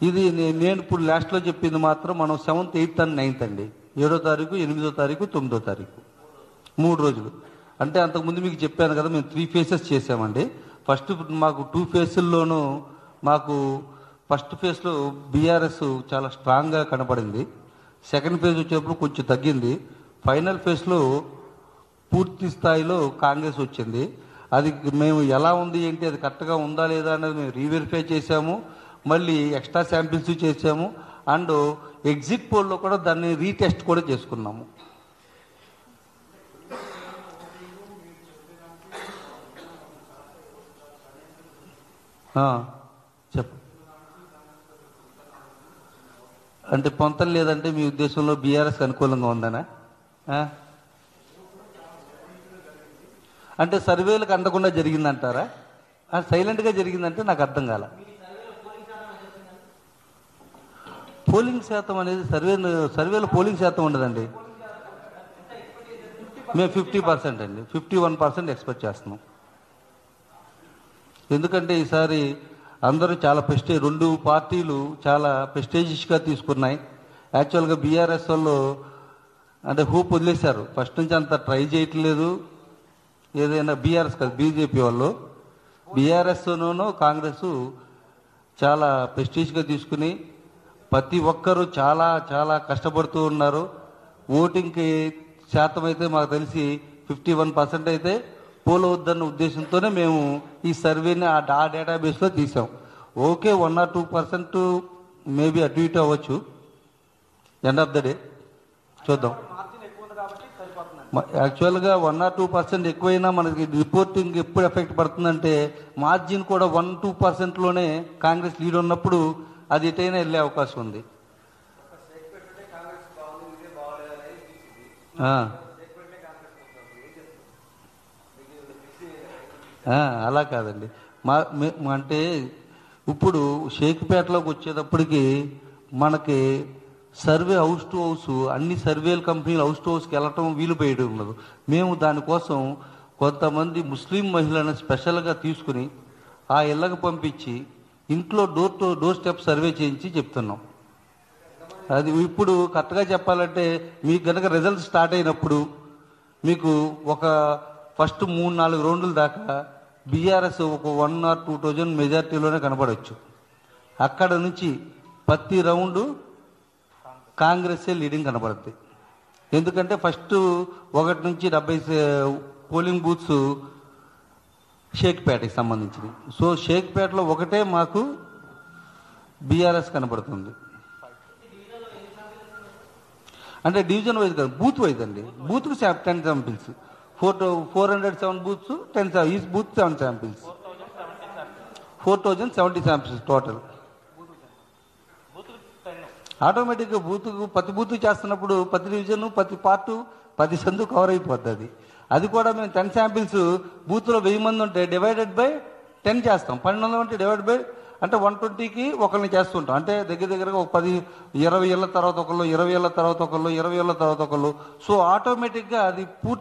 ఇది నేను ఇప్పుడు లాస్ట్లో చెప్పింది మాత్రం మనం 7th, 8th and 9th అండి. 7వ తారీఖు, 8వ తారీఖు, 9వ తారీఖు 3 రోజులు. అంటే అంతకుముందు మీకు చెప్పాను కదా, మేము 3 phases చేసామండి. ఫస్ట్ మాకు 2 phases మాకు ఫస్ట్ ఫేజ్లో బీఆర్ఎస్ చాలా స్ట్రాంగ్గా కనపడింది. సెకండ్ ఫేజ్ వచ్చేటప్పుడు కొంచెం తగ్గింది. ఫైనల్ ఫేజ్లో పూర్తి స్థాయిలో కాంగ్రెస్ వచ్చింది. అది మేము ఎలా ఉంది ఏంటి, అది కరెక్ట్గా ఉందా లేదా అనేది మేము రీవెరిఫై చేసాము. మళ్ళీ ఎక్స్ట్రా శాంపిల్స్ చేసాము. అండ్ ఎగ్జిట్ పోల్లో కూడా దాన్ని రీటెస్ట్ కూడా చేసుకున్నాము. చెప్పు. అంటే పొంతం లేదంటే మీ ఉద్దేశంలో బీఆర్ఎస్ అనుకూలంగా ఉందనా? అంటే సర్వేలకు అందకుండా జరిగిందంటారా? సైలెంట్గా జరిగిందంటే నాకు అర్థం కాల. పోలింగ్ శాతం అనేది సర్వేలో పోలింగ్ శాతం ఉండదండి. మేము 50% అండి, 51% ఎక్స్పెక్ట్ చేస్తున్నాం. ఎందుకంటే ఈసారి అందరూ చాలా రెండు పార్టీలు చాలా ప్రెస్టేజియస్గా తీసుకున్నాయి. యాక్చువల్గా బీఆర్ఎస్ వాళ్ళు అంటే హోప్ వదిలేశారు. ఫస్ట్ నుంచి అంత ట్రై చేయట్లేదు. ఏదైనా బీఆర్ఎస్ కాదు, బీజేపీ వాళ్ళు బీఆర్ఎస్ను కాంగ్రెస్ చాలా ప్రెస్టీజ్గా తీసుకుని ప్రతి ఒక్కరూ చాలా చాలా కష్టపడుతూ ఉన్నారు. ఓటింగ్కి శాతం అయితే మాకు తెలిసి 51% అయితే పోలవద్దన్న ఉద్దేశంతోనే మేము ఈ సర్వేని ఆ డేటాబేస్లో తీసాం. ఓకే, 1 or 2% మేబీ అటు ఇటు అవ్వచ్చు. ఎండ్ ఆఫ్ ద డే చూద్దాం. యాక్చువల్గా 1 or 2% ఎక్కువైనా మనకి రిపోర్టింగ్ ఎప్పుడు ఎఫెక్ట్ పడుతుందంటే మార్జిన్ కూడా 1-2%లోనే కాంగ్రెస్ లీడ్ ఉన్నప్పుడు అది ఎటైనా వెళ్ళే అవకాశం ఉంది. అలా కాదండి. అంటే ఇప్పుడు షేక్పేటలోకి వచ్చేటప్పటికి మనకి సర్వే హౌస్ టు హౌస్, అన్ని సర్వేల కంపెనీలు హౌస్ టు హౌస్కి వెళ్ళటం వీలు పోయడం ఉండదు. మేము దానికోసం కొంతమంది ముస్లిం మహిళలను స్పెషల్గా తీసుకుని ఆ ఇళ్ళకు పంపించి ఇంట్లో డోర్ స్టెప్ సర్వే చేయించి చెప్తున్నాం. అది ఇప్పుడు కరెక్ట్గా చెప్పాలంటే మీకు కనుక రిజల్ట్ స్టార్ట్ అయినప్పుడు మీకు ఒక ఫస్ట్ 3-4 రౌండ్ల దాకా బీఆర్ఎస్ ఒక 1 or 2,000 మెజార్టీలోనే కనపడవచ్చు. అక్కడ నుంచి ప్రతి రౌండు కాంగ్రెసే లీడింగ్ కనపడుద్ది. ఎందుకంటే ఫస్ట్ 1 నుంచి 70 పోలింగ్ బూత్స్ షేక్పేటకి సంబంధించింది. సో షేక్పేటలో ఒకటే మాకు బీఆర్ఎస్ కనపడుతుంది. అంటే డివిజన్ వైజ్ కాదు, బూత్ వైజ్ అండి. బూత్కి 10 samples, 407 booths, 10 each booth 7 samples, 4070 samples total. ఆటోమేటిక్గా ప్రతి బూత్ చేస్తున్నప్పుడు ప్రతి డివిజన్, ప్రతి పార్టు, ప్రతి సందు కవర్ అయిపోతుంది. అది కూడా మేము 10 శాంపిల్స్ బూత్లో 1000 మంది ఉంటే డివైడెడ్ బై 10 చేస్తాం. 1200 అంటే డివైడ్ బై అంటే 120కి ఒకరిని చేస్తుంటాం. అంటే దగ్గరగా ఒక 10-20 ఏళ్ళ తర్వాత ఒకళ్ళు, 20 ఏళ్ళ తర్వాత ఒకళ్ళు, 20 ఏళ్ళ తర్వాత ఒకళ్ళు. సో ఆటోమేటిక్గా అది పూర్తి